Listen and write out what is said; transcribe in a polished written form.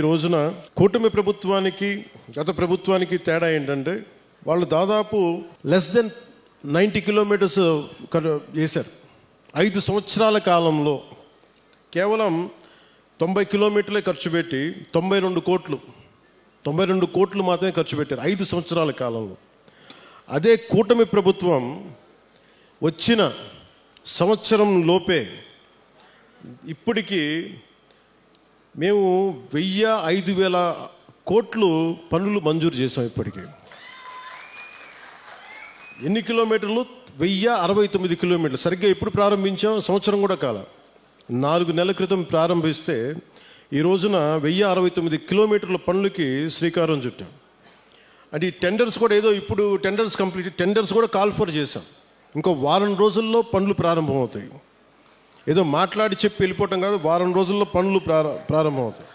రోజున కూటమి ప్రభుత్వానికి గత ప్రభుత్వానికి తేడా ఏంటంటే వాళ్ళు దాదాపు లెస్ దెన్ 90 కిలోమీటర్స్ చేశారు. 5 సంవత్సరాల కాలంలో కేవలం 90 కిలోమీటర్లే ఖర్చు పెట్టి 92 కోట్లు మాత్రమే ఖర్చు పెట్టారు 5 సంవత్సరాల కాలంలో. అదే కూటమి ప్రభుత్వం వచ్చిన సంవత్సరం లోపే ఇప్పటికీ మేము 1000-5000 కోట్లు పనులు మంజూరు చేసాం. ఇప్పటికీ ఎన్ని కిలోమీటర్లు? 1069 కిలోమీటర్లు. సరిగ్గా ఎప్పుడు ప్రారంభించాం? సంవత్సరం కూడా కాల, 4 నెలల క్రితం ప్రారంభిస్తే ఈ రోజున 1069 కిలోమీటర్ల పనులకి శ్రీకారం చుట్టాం. అంటే ఈ టెండర్స్ కూడా ఏదో ఇప్పుడు టెండర్స్ కూడా కాల్ ఫర్ చేశాం. ఇంకో వారం రోజుల్లో పనులు ప్రారంభమవుతాయి. ఏదో మాట్లాడి చెప్పి వెళ్ళిపోవటం కాదు, వారం రోజుల్లో పనులు ప్రారంభమవుతాయి.